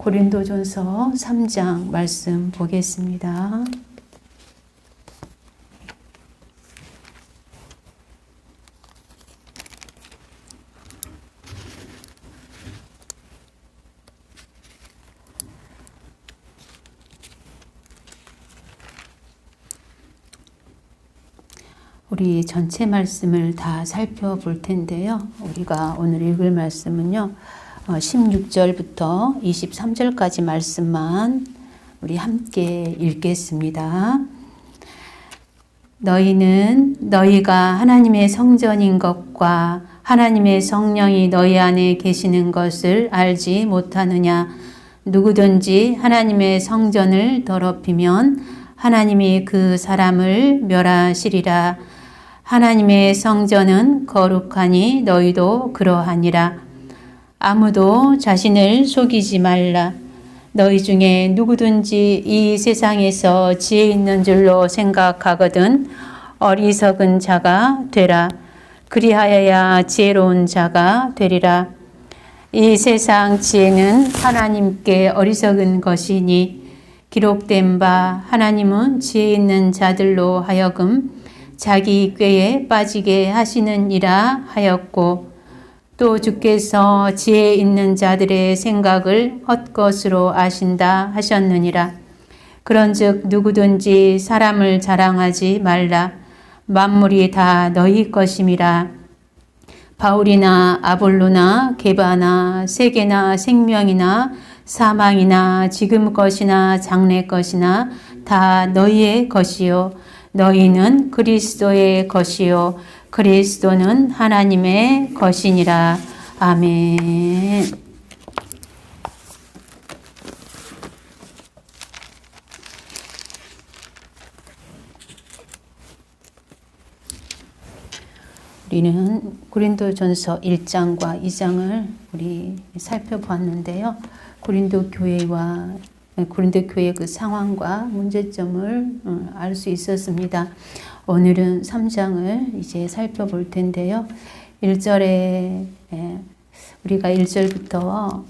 고린도전서 3장 말씀 보겠습니다. 우리 전체 말씀을 다 살펴볼 텐데요. 우리가 오늘 읽을 말씀은요. 16절부터 23절까지 말씀만 우리 함께 읽겠습니다. 너희는 너희가 하나님의 성전인 것과 하나님의 성령이 너희 안에 계시는 것을 알지 못하느냐. 누구든지 하나님의 성전을 더럽히면 하나님이 그 사람을 멸하시리라. 하나님의 성전은 거룩하니 너희도 그러하니라. 아무도 자신을 속이지 말라. 너희 중에 누구든지 이 세상에서 지혜 있는 줄로 생각하거든 어리석은 자가 되라. 그리하여야 지혜로운 자가 되리라. 이 세상 지혜는 하나님께 어리석은 것이니 기록된 바 하나님은 지혜 있는 자들로 하여금 자기 꾀에 빠지게 하시느니라 하였고 또 주께서 지혜 있는 자들의 생각을 헛것으로 아신다 하셨느니라. 그런즉 누구든지 사람을 자랑하지 말라. 만물이 다 너희 것임이라. 바울이나 아볼로나 게바나 세계나 생명이나 사망이나 지금 것이나 장래 것이나 다 너희의 것이요 너희는 그리스도의 것이요 그리스도는 하나님의 것이니라. 아멘. 우리는 고린도전서 1장과 2장을 우리 살펴보았는데요. 고린도 교회의 그 상황과 문제점을 알 수 있었습니다. 오늘은 3장을 이제 살펴볼 텐데요. 1절에 우리가 1절부터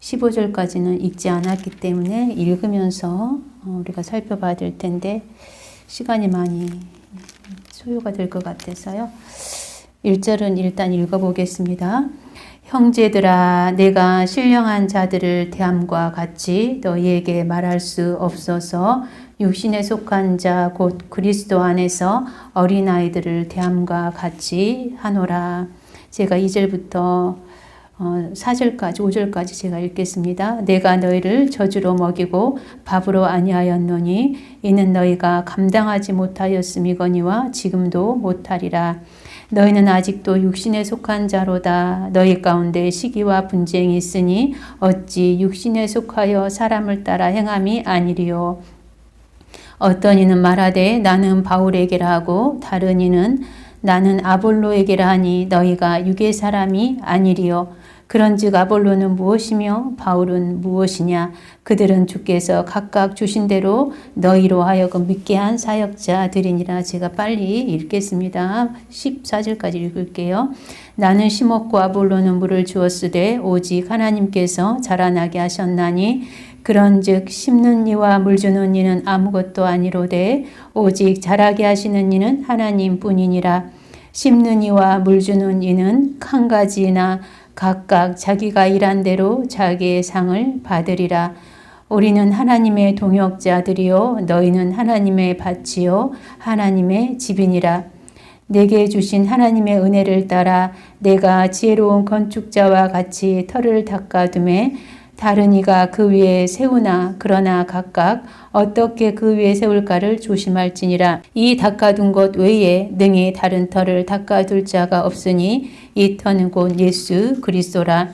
15절까지는 읽지 않았기 때문에 읽으면서 우리가 살펴봐야 될 텐데 시간이 많이 소요가 될 것 같아서요. 1절은 일단 읽어보겠습니다. 형제들아, 내가 신령한 자들을 대함과 같이 너희에게 말할 수 없어서 육신에 속한 자 곧 그리스도 안에서 어린아이들을 대함과 같이 하노라. 제가 2절부터 4절까지 5절까지 제가 읽겠습니다. 내가 너희를 저주로 먹이고 밥으로 아니하였노니 이는 너희가 감당하지 못하였음이거니와 지금도 못하리라. 너희는 아직도 육신에 속한 자로다. 너희 가운데 시기와 분쟁이 있으니 어찌 육신에 속하여 사람을 따라 행함이 아니리요. 어떤 이는 말하되 나는 바울에게라 하고 다른 이는 나는 아볼로에게라 하니 너희가 육의 사람이 아니리요. 그런즉 아볼로는 무엇이며 바울은 무엇이냐. 그들은 주께서 각각 주신 대로 너희로 하여금 믿게 한 사역자들이니라. 제가 빨리 읽겠습니다. 14절까지 읽을게요. 나는 심었고 아볼로는 물을 주었으되 오직 하나님께서 자라나게 하셨나니 그런즉 심는 이와 물 주는 이는 아무것도 아니로되 오직 자라게 하시는 이는 하나님뿐이니라. 심는 이와 물 주는 이는 한 가지나 각각 자기가 일한 대로 자기의 상을 받으리라. 우리는 하나님의 동역자들이요 너희는 하나님의 밭이요 하나님의 집이니라. 내게 주신 하나님의 은혜를 따라 내가 지혜로운 건축자와 같이 터를 닦아두매 다른 이가 그 위에 세우나 그러나 각각 어떻게 그 위에 세울까를 조심할지니라. 이 닦아둔 것 외에 능히 다른 터를 닦아둘 자가 없으니 이 터는 곧 예수 그리스도라.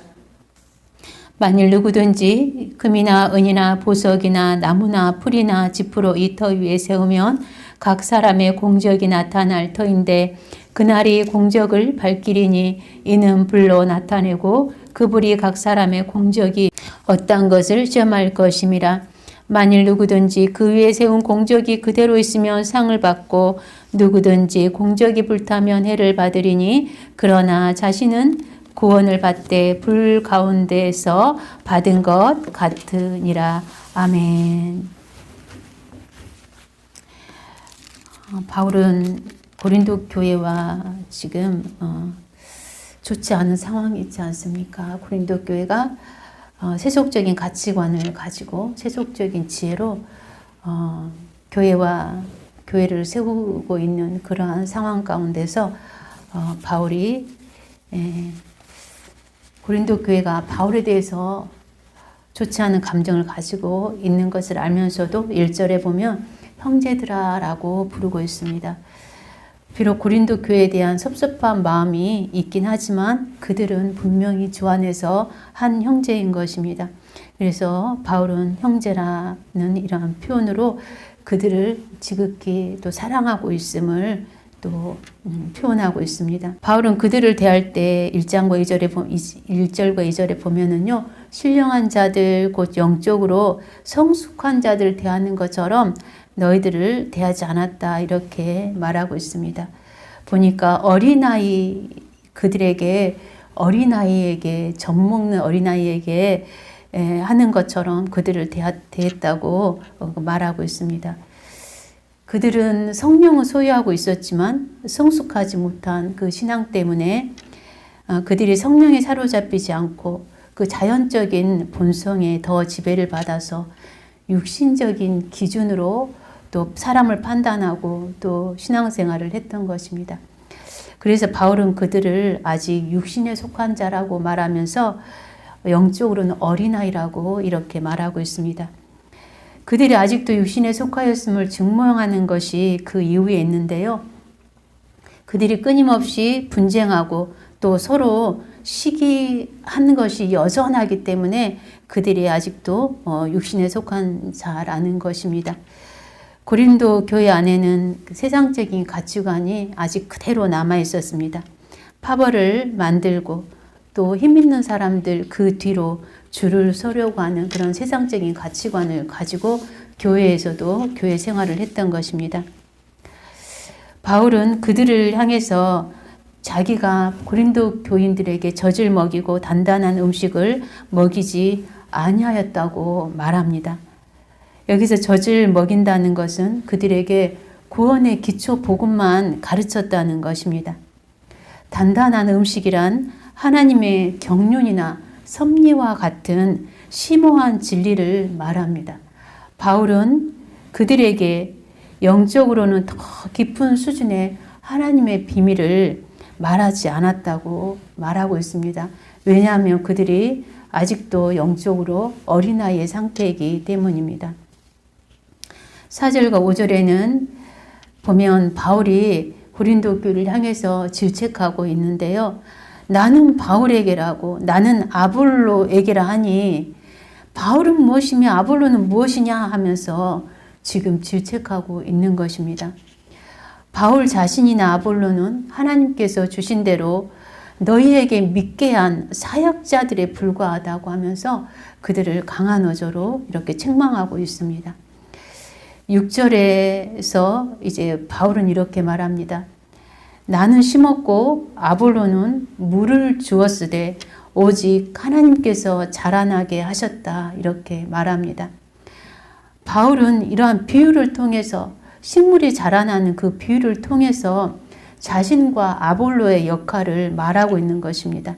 만일 누구든지 금이나 은이나 보석이나 나무나 풀이나 짚으로 이 터 위에 세우면 각 사람의 공적이 나타날 터인데 그날이 공적을 밝히리니 이는 불로 나타내고 그 불이 각 사람의 공적이 어떤 것을 시험할 것임이라. 만일 누구든지 그 위에 세운 공적이 그대로 있으면 상을 받고 누구든지 공적이 불타면 해를 받으리니 그러나 자신은 구원을 받되 불 가운데에서 받은 것 같으니라. 아멘. 바울은 고린도 교회와 지금 좋지 않은 상황이 있지 않습니까? 고린도 교회가 세속적인 가치관을 가지고 세속적인 지혜로 교회를 세우고 있는 그러한 상황 가운데서 바울이 고린도 교회가 바울에 대해서 좋지 않은 감정을 가지고 있는 것을 알면서도 1절에 보면 형제들아 라고 부르고 있습니다. 비록 고린도 교회에 대한 섭섭한 마음이 있긴 하지만 그들은 분명히 주 안에서 한 형제인 것입니다. 그래서 바울은 형제라는 이러한 표현으로 그들을 지극히 또 사랑하고 있음을 또 표현하고 있습니다. 바울은 그들을 대할 때 1절과 2절에 보면은요, 신령한 자들 곧 영적으로 성숙한 자들 대하는 것처럼 너희들을 대하지 않았다 이렇게 말하고 있습니다. 보니까 그들에게 어린아이에게 젖먹는 어린아이에게 하는 것처럼 그들을 대했다고 말하고 있습니다. 그들은 성령을 소유하고 있었지만 성숙하지 못한 그 신앙 때문에 그들이 성령에 사로잡히지 않고 그 자연적인 본성에 더 지배를 받아서 육신적인 기준으로 또 사람을 판단하고 또 신앙생활을 했던 것입니다. 그래서 바울은 그들을 아직 육신에 속한 자라고 말하면서 영적으로는 어린아이라고 이렇게 말하고 있습니다. 그들이 아직도 육신에 속하였음을 증명하는 것이 그 이유에 있는데요. 그들이 끊임없이 분쟁하고 또 서로 시기하는 것이 여전하기 때문에 그들이 아직도 육신에 속한 자라는 것입니다. 고린도 교회 안에는 세상적인 가치관이 아직 그대로 남아 있었습니다. 파벌을 만들고 또 힘있는 사람들 그 뒤로 줄을 서려고 하는 그런 세상적인 가치관을 가지고 교회에서도 교회 생활을 했던 것입니다. 바울은 그들을 향해서 자기가 고린도 교인들에게 젖을 먹이고 단단한 음식을 먹이지 아니하였다고 말합니다. 여기서 젖을 먹인다는 것은 그들에게 구원의 기초 복음만 가르쳤다는 것입니다. 단단한 음식이란 하나님의 경륜이나 섭리와 같은 심오한 진리를 말합니다. 바울은 그들에게 영적으로는 더 깊은 수준의 하나님의 비밀을 말하지 않았다고 말하고 있습니다. 왜냐하면 그들이 아직도 영적으로 어린아이의 상태이기 때문입니다. 4절과 5절에는 보면 바울이 고린도 교회를 향해서 질책하고 있는데요. 나는 바울에게라고 나는 아볼로에게라 하니 바울은 무엇이며 아볼로는 무엇이냐 하면서 지금 질책하고 있는 것입니다. 바울 자신이나 아볼로는 하나님께서 주신 대로 너희에게 믿게 한 사역자들에 불과하다고 하면서 그들을 강한 어조로 이렇게 책망하고 있습니다. 6절에서 이제 바울은 이렇게 말합니다. 나는 심었고 아볼로는 물을 주었으되 오직 하나님께서 자라나게 하셨다 이렇게 말합니다. 바울은 이러한 비유를 통해서 식물이 자라나는 그 비유를 통해서 자신과 아볼로의 역할을 말하고 있는 것입니다.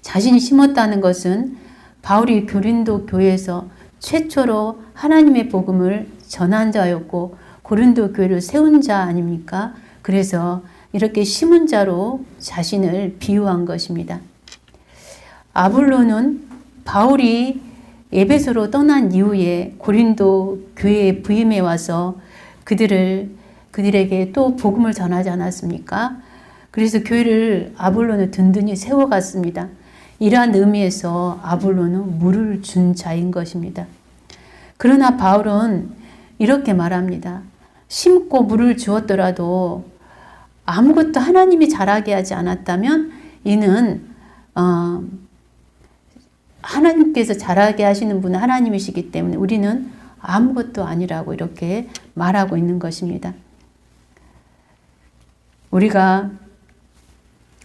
자신이 심었다는 것은 바울이 고린도 교회에서 최초로 하나님의 복음을 전한 자였고 고린도 교회를 세운 자 아닙니까? 그래서 이렇게 심은 자로 자신을 비유한 것입니다. 아볼로는 바울이 에베소로 떠난 이후에 고린도 교회에 부임해 와서 그들에게 또 복음을 전하지 않았습니까? 그래서 교회를 아볼로는 든든히 세워갔습니다. 이러한 의미에서 아볼로는 물을 준 자인 것입니다. 그러나 바울은 이렇게 말합니다. 심고 물을 주었더라도 아무것도 하나님이 자라게 하지 않았다면 이는 하나님께서 자라게 하시는 분은 하나님이시기 때문에 우리는 아무것도 아니라고 이렇게 말하고 있는 것입니다. 우리가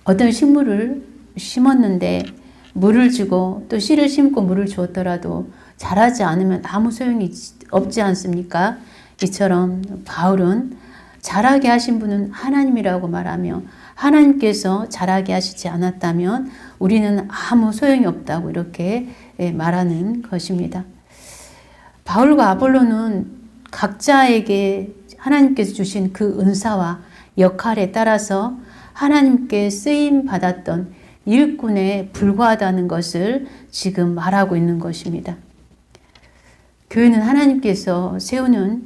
어떤 식물을 심었는데 물을 주고 또 씨를 심고 물을 주었더라도 자라지 않으면 아무 소용이 없지 않습니까? 이처럼 바울은 자라게 하신 분은 하나님이라고 말하며 하나님께서 자라게 하시지 않았다면 우리는 아무 소용이 없다고 이렇게 말하는 것입니다. 바울과 아볼로는 각자에게 하나님께서 주신 그 은사와 역할에 따라서 하나님께 쓰임 받았던 일꾼에 불과하다는 것을 지금 말하고 있는 것입니다. 교회는 하나님께서 세우는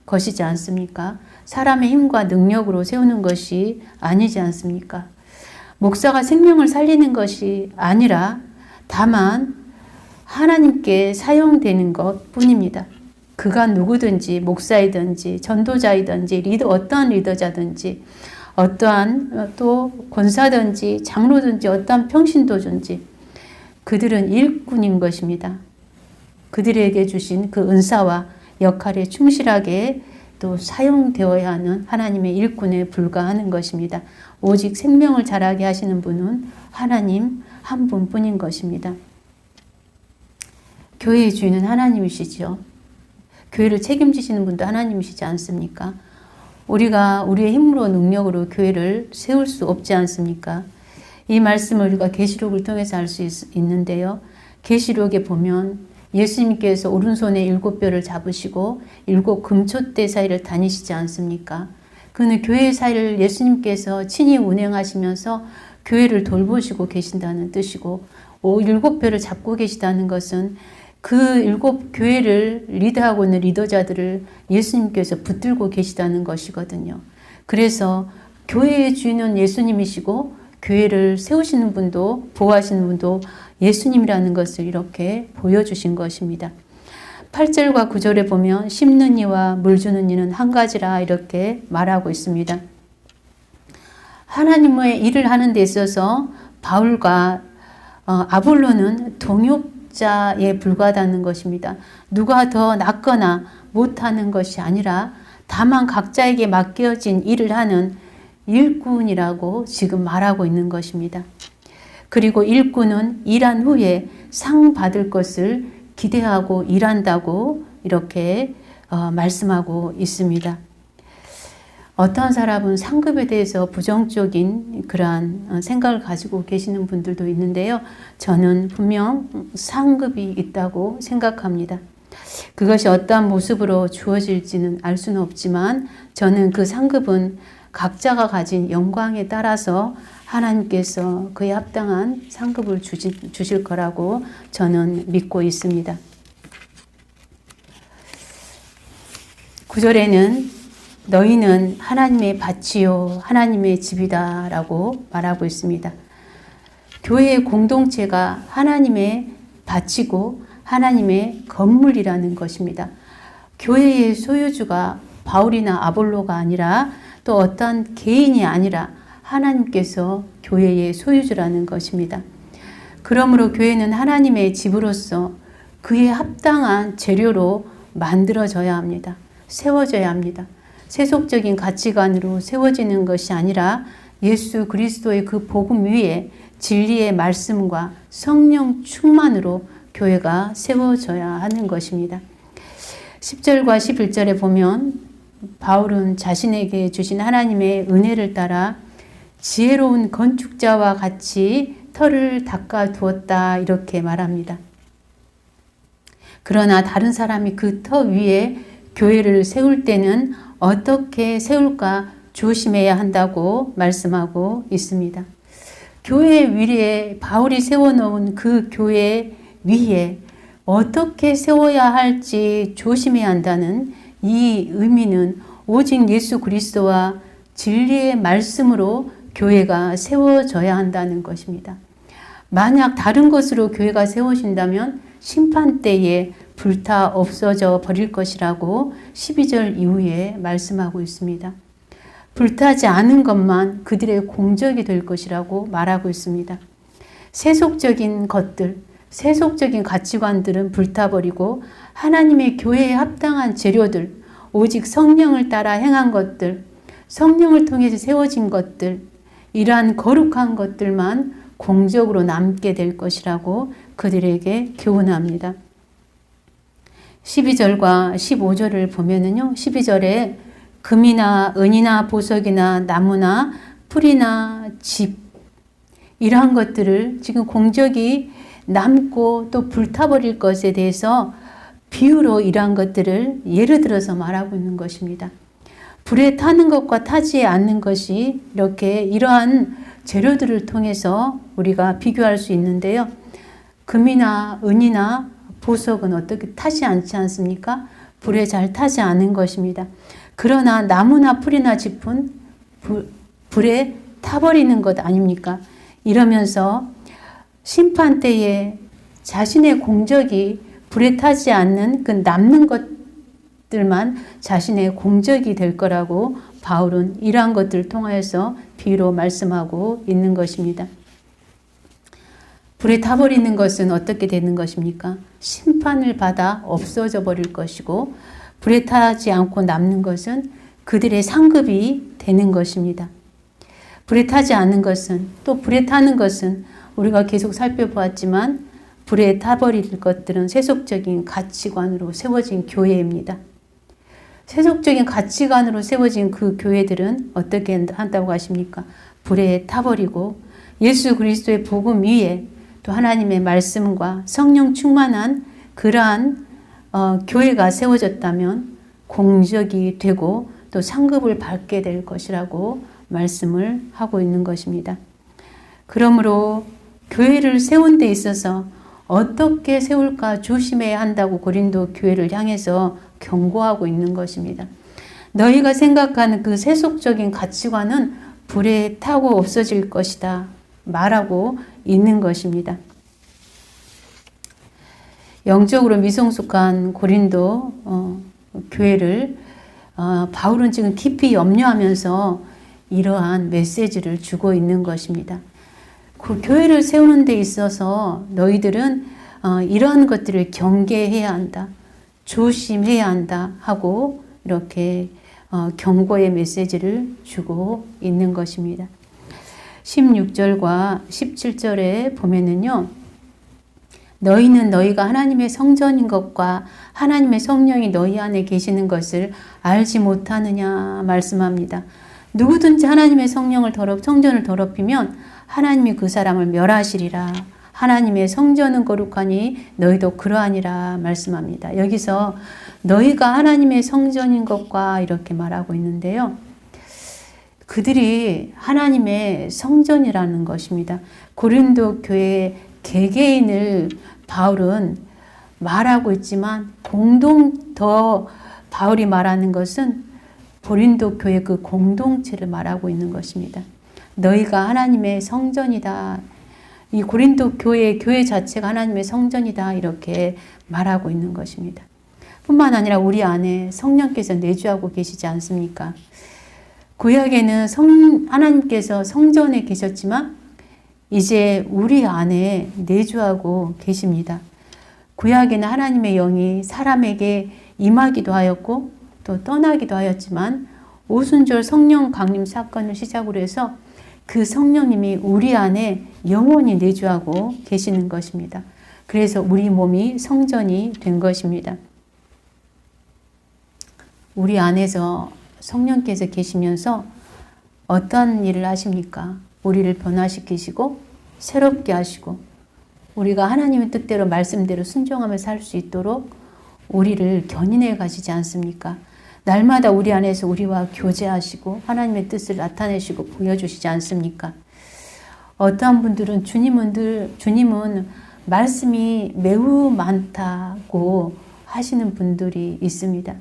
것이지 않습니까? 사람의 힘과 능력으로 세우는 것이 아니지 않습니까? 목사가 생명을 살리는 것이 아니라 다만 하나님께 사용되는 것 뿐입니다. 그가 누구든지 목사이든지 전도자이든지 어떠한 리더자든지 어떠한 또 권사든지 장로든지 어떠한 평신도든지 그들은 일꾼인 것입니다. 그들에게 주신 그 은사와 역할에 충실하게 또 사용되어야 하는 하나님의 일꾼에 불과하는 것입니다. 오직 생명을 자라게 하시는 분은 하나님 한 분뿐인 것입니다. 교회의 주인은 하나님이시죠. 교회를 책임지시는 분도 하나님이시지 않습니까? 우리가 우리의 힘으로 능력으로 교회를 세울 수 없지 않습니까? 이 말씀을 우리가 계시록을 통해서 알 수 있는데요. 계시록에 보면 예수님께서 오른손에 7뼈를 잡으시고 7 금촛대 사이를 다니시지 않습니까? 그는 교회 사이를 예수님께서 친히 운행하시면서 교회를 돌보시고 계신다는 뜻이고 7뼈를 잡고 계시다는 것은 그 7 교회를 리드하고 있는 리더자들을 예수님께서 붙들고 계시다는 것이거든요. 그래서 교회의 주인은 예수님이시고 교회를 세우시는 분도 보호하시는 분도 예수님이라는 것을 이렇게 보여주신 것입니다. 8절과 9절에 보면 심는 이와 물 주는 이는 한 가지라 이렇게 말하고 있습니다. 하나님의 일을 하는 데 있어서 바울과 아볼로는 동역자에 불과하다는 것입니다. 누가 더 낫거나 못하는 것이 아니라 다만 각자에게 맡겨진 일을 하는 일꾼이라고 지금 말하고 있는 것입니다. 그리고 일꾼은 일한 후에 상 받을 것을 기대하고 일한다고 이렇게 말씀하고 있습니다. 어떤 사람은 상급에 대해서 부정적인 그러한 생각을 가지고 계시는 분들도 있는데요. 저는 분명 상급이 있다고 생각합니다. 그것이 어떠한 모습으로 주어질지는 알 수는 없지만 저는 그 상급은 각자가 가진 영광에 따라서 하나님께서 그에 합당한 상급을 주실 거라고 저는 믿고 있습니다. 9절에는 너희는 하나님의 밭이요 하나님의 집이다 라고 말하고 있습니다. 교회의 공동체가 하나님의 밭이고 하나님의 건물이라는 것입니다. 교회의 소유주가 바울이나 아볼로가 아니라 또 어떤 개인이 아니라 하나님께서 교회의 소유주라는 것입니다. 그러므로 교회는 하나님의 집으로서 그에 합당한 재료로 만들어져야 합니다. 세워져야 합니다. 세속적인 가치관으로 세워지는 것이 아니라 예수 그리스도의 그 복음 위에 진리의 말씀과 성령 충만으로 교회가 세워져야 하는 것입니다. 10절과 11절에 보면 바울은 자신에게 주신 하나님의 은혜를 따라 지혜로운 건축자와 같이 터를 닦아 두었다 이렇게 말합니다. 그러나 다른 사람이 그 터 위에 교회를 세울 때는 어떻게 세울까 조심해야 한다고 말씀하고 있습니다. 교회 위에 바울이 세워놓은 그 교회 위에 어떻게 세워야 할지 조심해야 한다는 이 의미는 오직 예수 그리스도와 진리의 말씀으로 교회가 세워져야 한다는 것입니다. 만약 다른 것으로 교회가 세워진다면 심판 때에 불타 없어져 버릴 것이라고 12절 이후에 말씀하고 있습니다. 불타지 않은 것만 그들의 공적이 될 것이라고 말하고 있습니다. 세속적인 것들, 세속적인 가치관들은 불타버리고 하나님의 교회에 합당한 재료들, 오직 성령을 따라 행한 것들, 성령을 통해서 세워진 것들, 이러한 거룩한 것들만 공적으로 남게 될 것이라고 그들에게 교훈합니다. 12절과 15절을 보면은요, 12절에 금이나 은이나 보석이나 나무나 풀이나 집, 이러한 것들을 지금 공적이 남고 또 불타버릴 것에 대해서 비유로 이러한 것들을 예를 들어서 말하고 있는 것입니다. 불에 타는 것과 타지 않는 것이 이렇게 이러한 재료들을 통해서 우리가 비교할 수 있는데요. 금이나 은이나 보석은 어떻게 타지 않지 않습니까? 불에 잘 타지 않은 것입니다. 그러나 나무나 풀이나 짚은 불에 타버리는 것 아닙니까? 이러면서 심판 때에 자신의 공적이 불에 타지 않는 그 남는 것들만 자신의 공적이 될 거라고 바울은 이러한 것들을 통하여서 비유로 말씀하고 있는 것입니다. 불에 타버리는 것은 어떻게 되는 것입니까? 심판을 받아 없어져 버릴 것이고, 불에 타지 않고 남는 것은 그들의 상급이 되는 것입니다. 불에 타지 않는 것은, 또 불에 타는 것은 우리가 계속 살펴보았지만 불에 타버릴 것들은 세속적인 가치관으로 세워진 교회입니다. 세속적인 가치관으로 세워진 그 교회들은 어떻게 한다고 하십니까? 불에 타버리고 예수 그리스도의 복음 위에 또 하나님의 말씀과 성령 충만한 그러한 교회가 세워졌다면 공적이 되고 또 상급을 받게 될 것이라고 말씀을 하고 있는 것입니다. 그러므로 교회를 세운 데 있어서 어떻게 세울까 조심해야 한다고 고린도 교회를 향해서 경고하고 있는 것입니다. 너희가 생각하는 그 세속적인 가치관은 불에 타고 없어질 것이다 말하고 있는 것입니다. 영적으로 미성숙한 고린도 교회를 바울은 지금 깊이 염려하면서 이러한 메시지를 주고 있는 것입니다. 그 교회를 세우는 데 있어서 너희들은 이러한 것들을 경계해야 한다, 조심해야 한다 하고 이렇게 경고의 메시지를 주고 있는 것입니다. 16절과 17절에 보면은요, 너희는 너희가 하나님의 성전인 것과 하나님의 성령이 너희 안에 계시는 것을 알지 못하느냐 말씀합니다. 누구든지 하나님의 성전을 더럽히면 하나님이 그 사람을 멸하시리라. 하나님의 성전은 거룩하니 너희도 그러하니라 말씀합니다. 여기서 너희가 하나님의 성전인 것과 이렇게 말하고 있는데요. 그들이 하나님의 성전이라는 것입니다. 고린도 교회 개개인을 바울은 말하고 있지만 더 바울이 말하는 것은 고린도 교회 그 공동체를 말하고 있는 것입니다. 너희가 하나님의 성전이다. 이 고린도 교회 자체가 하나님의 성전이다 이렇게 말하고 있는 것입니다. 뿐만 아니라 우리 안에 성령께서 내주하고 계시지 않습니까? 구약에는 하나님께서 성전에 계셨지만 이제 우리 안에 내주하고 계십니다. 구약에는 하나님의 영이 사람에게 임하기도 하였고 또 떠나기도 하였지만 오순절 성령 강림 사건을 시작으로 해서 그 성령님이 우리 안에 영원히 내주하고 계시는 것입니다. 그래서 우리 몸이 성전이 된 것입니다. 우리 안에서 성령께서 계시면서 어떤 일을 하십니까? 우리를 변화시키시고 새롭게 하시고 우리가 하나님의 뜻대로 말씀대로 순종하며 살 수 있도록 우리를 견인해 가시지 않습니까? 날마다 우리 안에서 우리와 교제하시고 하나님의 뜻을 나타내시고 보여주시지 않습니까? 어떠한 분들은 주님은 말씀이 매우 많다고 하시는 분들이 있습니다.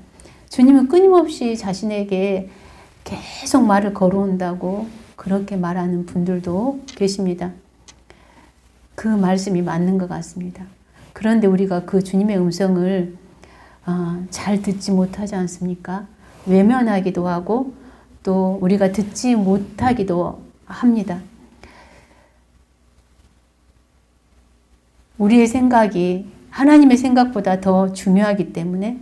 주님은 끊임없이 자신에게 계속 말을 걸어온다고 그렇게 말하는 분들도 계십니다. 그 말씀이 맞는 것 같습니다. 그런데 우리가 그 주님의 음성을 잘 듣지 못하지 않습니까? 외면하기도 하고 또 우리가 듣지 못하기도 합니다. 우리의 생각이 하나님의 생각보다 더 중요하기 때문에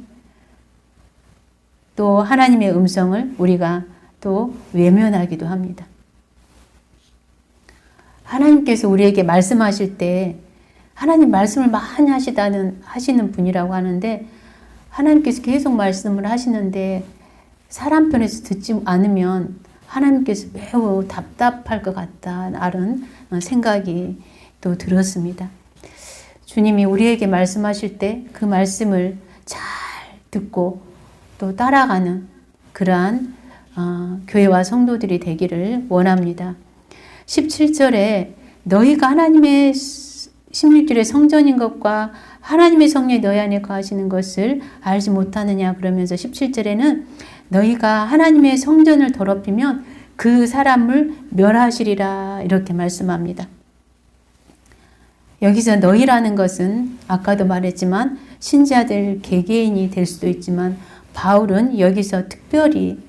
또 하나님의 음성을 우리가 또 외면하기도 합니다. 하나님께서 우리에게 말씀하실 때 하나님 말씀을 많이 하시는 분이라고 하는데 하나님께서 계속 말씀을 하시는데 사람 편에서 듣지 않으면 하나님께서 매우 답답할 것 같다는 생각이 또 들었습니다. 주님이 우리에게 말씀하실 때 그 말씀을 잘 듣고 또 따라가는 그러한 교회와 성도들이 되기를 원합니다. 17절에 너희가 하나님의 16절에 성전인 것과 하나님의 성령이 너희 안에 거하시는 것을 알지 못하느냐 그러면서 17절에는 너희가 하나님의 성전을 더럽히면 그 사람을 멸하시리라 이렇게 말씀합니다. 여기서 너희라는 것은 아까도 말했지만 신자들 개개인이 될 수도 있지만 바울은 여기서 특별히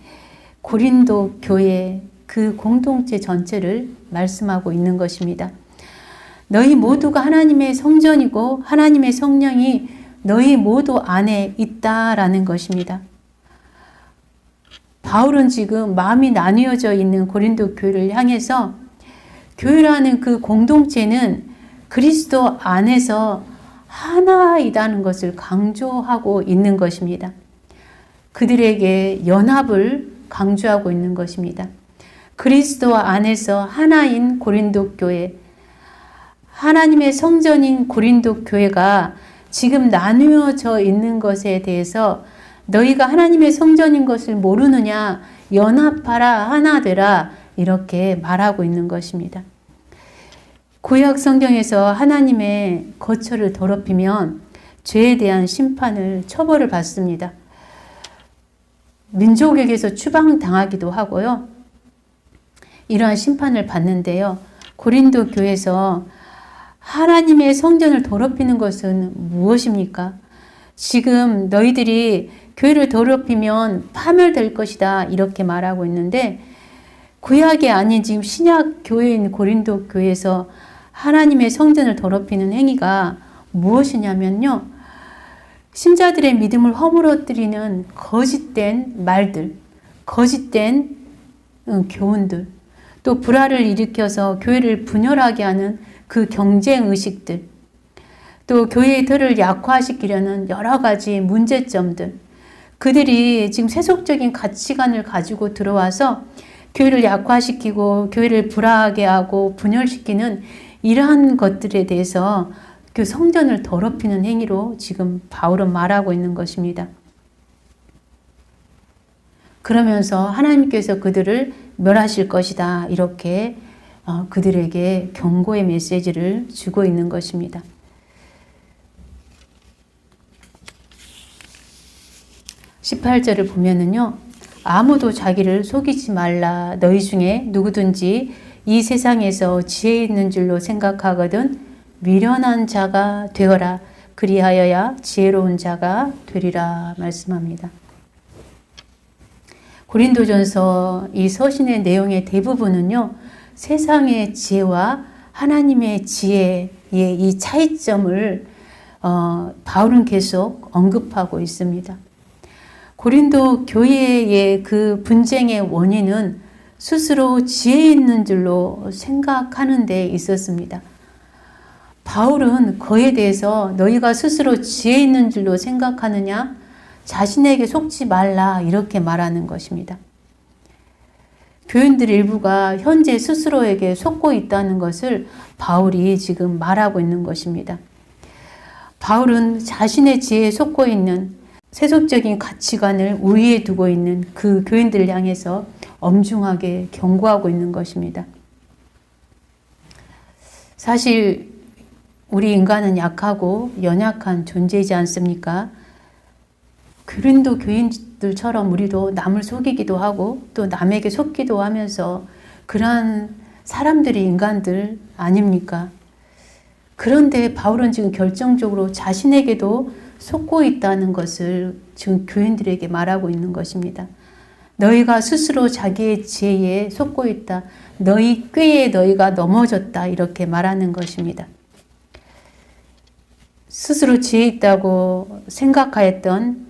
고린도 교회 그 공동체 전체를 말씀하고 있는 것입니다. 너희 모두가 하나님의 성전이고 하나님의 성령이 너희 모두 안에 있다라는 것입니다. 바울은 지금 마음이 나뉘어져 있는 고린도 교회를 향해서 교회라는 그 공동체는 그리스도 안에서 하나이다는 것을 강조하고 있는 것입니다. 그들에게 연합을 강조하고 있는 것입니다. 그리스도 안에서 하나인 고린도 교회, 하나님의 성전인 고린도 교회가 지금 나누어져 있는 것에 대해서 너희가 하나님의 성전인 것을 모르느냐, 연합하라, 하나 되라 이렇게 말하고 있는 것입니다. 구약 성경에서 하나님의 거처를 더럽히면 죄에 대한 심판을 처벌을 받습니다. 민족에게서 추방당하기도 하고요. 이러한 심판을 받는데요. 고린도 교회에서 하나님의 성전을 더럽히는 것은 무엇입니까? 지금 너희들이 교회를 더럽히면 파멸될 것이다 이렇게 말하고 있는데 구약이 아닌 지금 신약 교회인 고린도 교회에서 하나님의 성전을 더럽히는 행위가 무엇이냐면요. 신자들의 믿음을 허물어뜨리는 거짓된 말들, 거짓된 교훈들, 또 불화를 일으켜서 교회를 분열하게 하는 그 경쟁 의식들, 또 교회의 틀을 약화시키려는 여러 가지 문제점들, 그들이 지금 세속적인 가치관을 가지고 들어와서 교회를 약화시키고 교회를 불화하게 하고 분열시키는 이러한 것들에 대해서 그 성전을 더럽히는 행위로 지금 바울은 말하고 있는 것입니다. 그러면서 하나님께서 그들을 멸하실 것이다 이렇게 그들에게 경고의 메시지를 주고 있는 것입니다. 18절을 보면은요. 아무도 자기를 속이지 말라. 너희 중에 누구든지 이 세상에서 지혜 있는 줄로 생각하거든 미련한 자가 되어라. 그리하여야 지혜로운 자가 되리라 말씀합니다. 고린도전서 이 서신의 내용의 대부분은요. 세상의 지혜와 하나님의 지혜의 이 차이점을 바울은 계속 언급하고 있습니다. 고린도 교회의 그 분쟁의 원인은 스스로 지혜 있는 줄로 생각하는 데 있었습니다. 바울은 그에 대해서 너희가 스스로 지혜 있는 줄로 생각하느냐? 자신에게 속지 말라 이렇게 말하는 것입니다. 교인들 일부가 현재 스스로에게 속고 있다는 것을 바울이 지금 말하고 있는 것입니다. 바울은 자신의 지혜에 속고 있는 세속적인 가치관을 우위에 두고 있는 그 교인들을 향해서 엄중하게 경고하고 있는 것입니다. 사실 우리 인간은 약하고 연약한 존재이지 않습니까? 고린도 교인들처럼 우리도 남을 속이기도 하고 또 남에게 속기도 하면서 그러한 사람들이 인간들 아닙니까? 그런데 바울은 지금 결정적으로 자신에게도 속고 있다는 것을 지금 교인들에게 말하고 있는 것입니다. 너희가 스스로 자기의 지혜에 속고 있다. 너희 꾀에 너희가 넘어졌다. 이렇게 말하는 것입니다. 스스로 지혜 있다고 생각하였던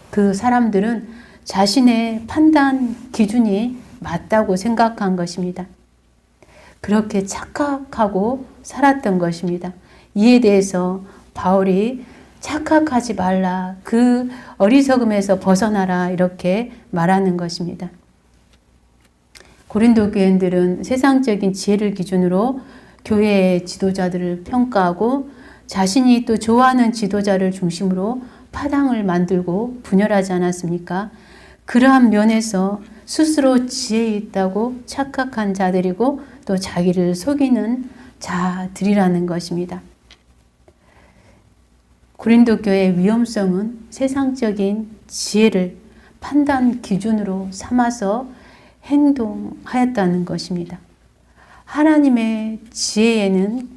그 사람들은 자신의 판단 기준이 맞다고 생각한 것입니다. 그렇게 착각하고 살았던 것입니다. 이에 대해서 바울이 착각하지 말라, 그 어리석음에서 벗어나라 이렇게 말하는 것입니다. 고린도 교인들은 세상적인 지혜를 기준으로 교회의 지도자들을 평가하고 자신이 또 좋아하는 지도자를 중심으로 파당을 만들고 분열하지 않았습니까? 그러한 면에서 스스로 지혜 있다고 착각한 자들이고 또 자기를 속이는 자들이라는 것입니다. 고린도 교회의 위험성은 세상적인 지혜를 판단 기준으로 삼아서 행동하였다는 것입니다. 하나님의 지혜는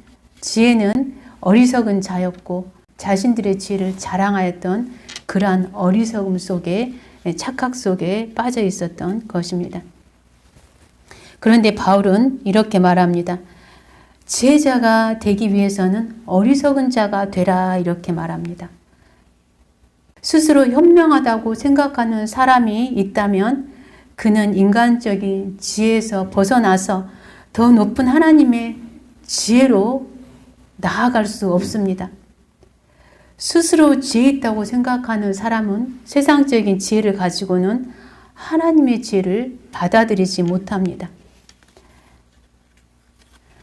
어리석은 자였고 자신들의 지혜를 자랑하였던 그러한 어리석음 속에, 착각 속에 빠져 있었던 것입니다. 그런데 바울은 이렇게 말합니다. 지혜자가 되기 위해서는 어리석은 자가 되라 이렇게 말합니다. 스스로 현명하다고 생각하는 사람이 있다면 그는 인간적인 지혜에서 벗어나서 더 높은 하나님의 지혜로 나아갈 수 없습니다. 스스로 지혜 있다고 생각하는 사람은 세상적인 지혜를 가지고는 하나님의 지혜를 받아들이지 못합니다.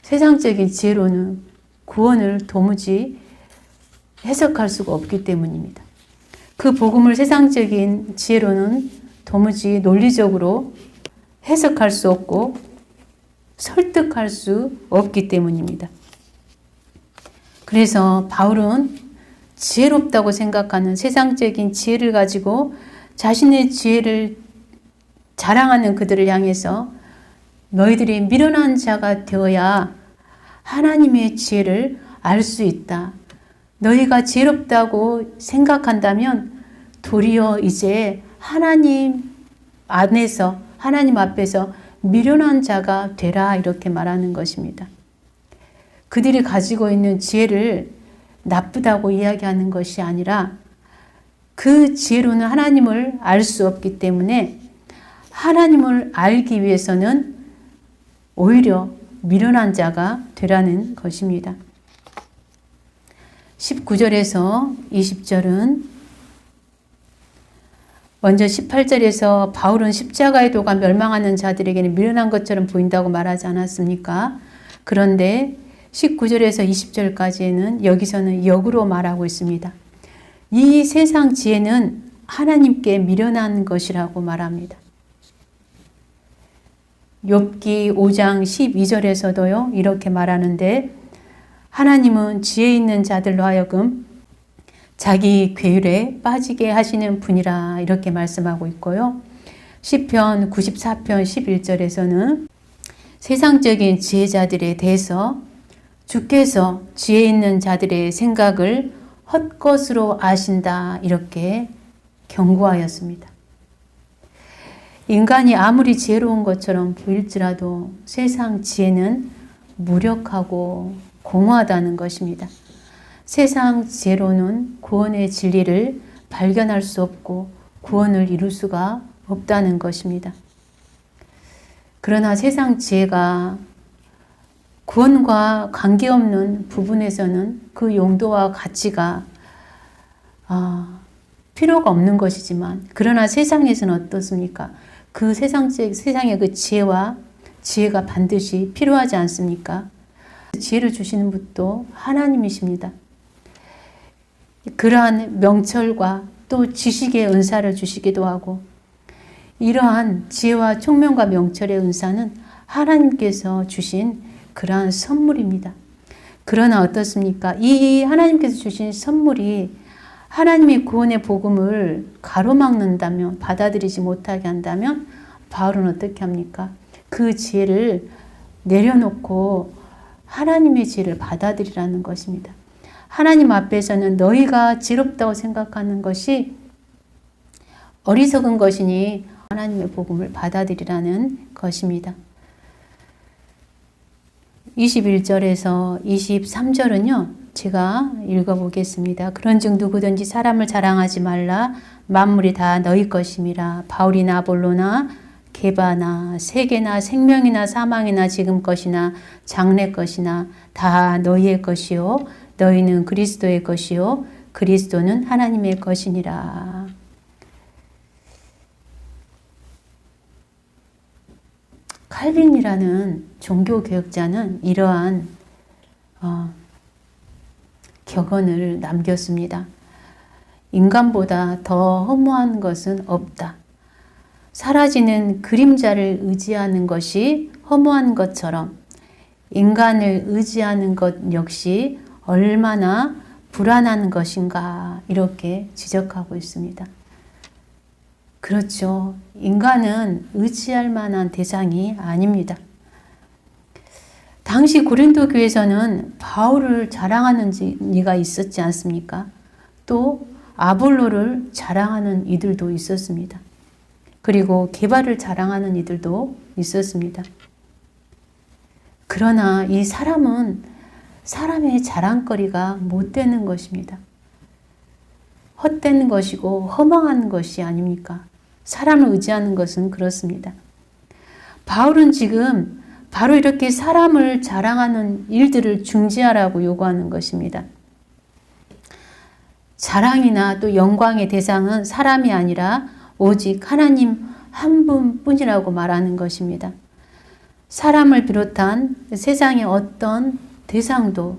세상적인 지혜로는 구원을 도무지 해석할 수가 없기 때문입니다. 그 복음을 세상적인 지혜로는 도무지 논리적으로 해석할 수 없고 설득할 수 없기 때문입니다. 그래서 바울은 지혜롭다고 생각하는 세상적인 지혜를 가지고 자신의 지혜를 자랑하는 그들을 향해서 너희들이 미련한 자가 되어야 하나님의 지혜를 알 수 있다. 너희가 지혜롭다고 생각한다면 도리어 이제 하나님 안에서, 하나님 앞에서 미련한 자가 되라 이렇게 말하는 것입니다. 그들이 가지고 있는 지혜를 나쁘다고 이야기하는 것이 아니라 그 지혜로는 하나님을 알 수 없기 때문에 하나님을 알기 위해서는 오히려 미련한 자가 되라는 것입니다. 19절에서 20절은 먼저 18절에서 바울은 십자가의 도가 멸망하는 자들에게는 미련한 것처럼 보인다고 말하지 않았습니까? 그런데 19절에서 20절까지는 여기서는 역으로 말하고 있습니다. 이 세상 지혜는 하나님께 미련한 것이라고 말합니다. 욥기 5장 12절에서도요 이렇게 말하는데 하나님은 지혜 있는 자들로 하여금 자기 괴율에 빠지게 하시는 분이라 이렇게 말씀하고 있고요. 시편 94편 11절에서는 세상적인 지혜자들에 대해서 주께서 지혜 있는 자들의 생각을 헛것으로 아신다 이렇게 경고하였습니다. 인간이 아무리 지혜로운 것처럼 보일지라도 세상 지혜는 무력하고 공허하다는 것입니다. 세상 지혜로는 구원의 진리를 발견할 수 없고 구원을 이룰 수가 없다는 것입니다. 그러나 세상 지혜가 구원과 관계없는 부분에서는 그 용도와 가치가 필요가 없는 것이지만 그러나 세상에서는 어떻습니까? 그 세상의 그 지혜가 반드시 필요하지 않습니까? 지혜를 주시는 분도 하나님이십니다. 그러한 명철과 또 지식의 은사를 주시기도 하고 이러한 지혜와 총명과 명철의 은사는 하나님께서 주신 그러한 선물입니다. 그러나 어떻습니까? 이 하나님께서 주신 선물이 하나님의 구원의 복음을 가로막는다면, 받아들이지 못하게 한다면 바울은 어떻게 합니까? 그 지혜를 내려놓고 하나님의 지혜를 받아들이라는 것입니다. 하나님 앞에서는 너희가 지혜롭다고 생각하는 것이 어리석은 것이니 하나님의 복음을 받아들이라는 것입니다. 21절에서 23절은요. 제가 읽어보겠습니다. 그런즉 누구든지 사람을 자랑하지 말라. 만물이 다 너희 것임이라. 바울이나 아볼로나 개바나 세계나 생명이나 사망이나 지금 것이나 장래 것이나 다 너희의 것이요 너희는 그리스도의 것이요 그리스도는 하나님의 것이니라. 칼빈이라는 종교개혁자는 이러한 격언을 남겼습니다. 인간보다 더 허무한 것은 없다. 사라지는 그림자를 의지하는 것이 허무한 것처럼 인간을 의지하는 것 역시 얼마나 불안한 것인가 이렇게 지적하고 있습니다. 그렇죠. 인간은 의지할 만한 대상이 아닙니다. 당시 고린도 교회에서는 바울을 자랑하는 이가 있었지 않습니까? 또 아볼로를 자랑하는 이들도 있었습니다. 그리고 게바를 자랑하는 이들도 있었습니다. 그러나 이 사람은 사람의 자랑거리가 못 되는 것입니다. 헛된 것이고 허망한 것이 아닙니까? 사람을 의지하는 것은 그렇습니다. 바울은 지금 바로 이렇게 사람을 자랑하는 일들을 중지하라고 요구하는 것입니다. 자랑이나 또 영광의 대상은 사람이 아니라 오직 하나님 한 분뿐이라고 말하는 것입니다. 사람을 비롯한 세상의 어떤 대상도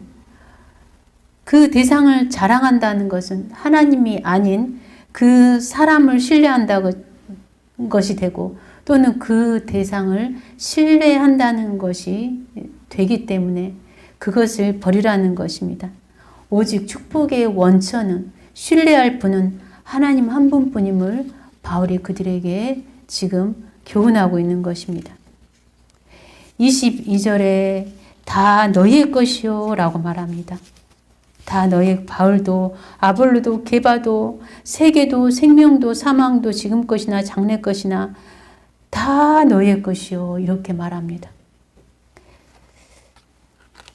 그 대상을 자랑한다는 것은 하나님이 아닌 그 사람을 신뢰한다는 것이 되고 또는 그 대상을 신뢰한다는 것이 되기 때문에 그것을 버리라는 것입니다. 오직 축복의 원천은 신뢰할 분은 하나님 한 분뿐임을 바울이 그들에게 지금 교훈하고 있는 것입니다. 22절에 다 너희의 것이요 라고 말합니다. 다 너희 바울도 아볼로도 게바도 세계도 생명도 사망도 지금 것이나 장래 것이나 다 너희의 것이요 이렇게 말합니다.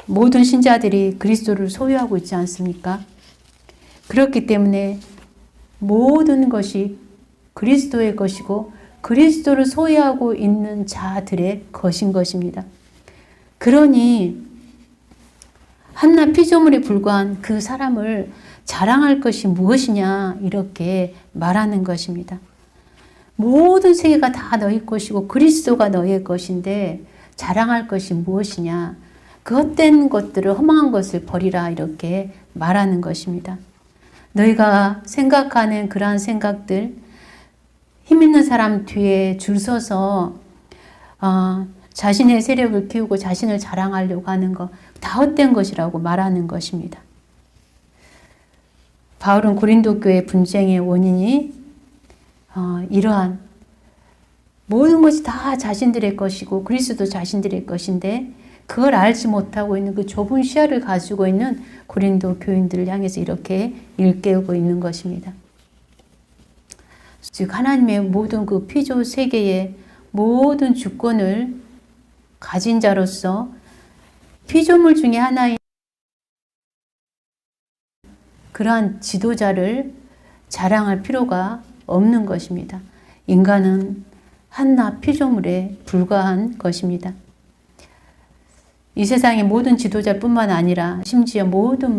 모든 신자들이 그리스도를 소유하고 있지 않습니까? 그렇기 때문에 모든 것이 그리스도의 것이고 그리스도를 소유하고 있는 자들의 것인 것입니다. 그러니 한낱 피조물에 불과한 그 사람을 자랑할 것이 무엇이냐 이렇게 말하는 것입니다. 모든 세계가 다 너희 것이고 그리스도가 너희의 것인데 자랑할 것이 무엇이냐. 그 헛된 것들을 허망한 것을 버리라 이렇게 말하는 것입니다. 너희가 생각하는 그러한 생각들 힘 있는 사람 뒤에 줄 서서 자신의 세력을 키우고 자신을 자랑하려고 하는 것 다 헛된 것이라고 말하는 것입니다. 바울은 고린도 교회 분쟁의 원인이 이러한 모든 것이 다 자신들의 것이고 그리스도 자신들의 것인데 그걸 알지 못하고 있는 그 좁은 시야를 가지고 있는 고린도 교인들을 향해서 이렇게 일깨우고 있는 것입니다. 즉 하나님의 모든 그 피조 세계의 모든 주권을 가진 자로서 피조물 중에 하나인 그러한 지도자를 자랑할 필요가 없는 것입니다. 인간은 한낱 피조물에 불과한 것입니다. 이 세상의 모든 지도자뿐만 아니라 심지어 모든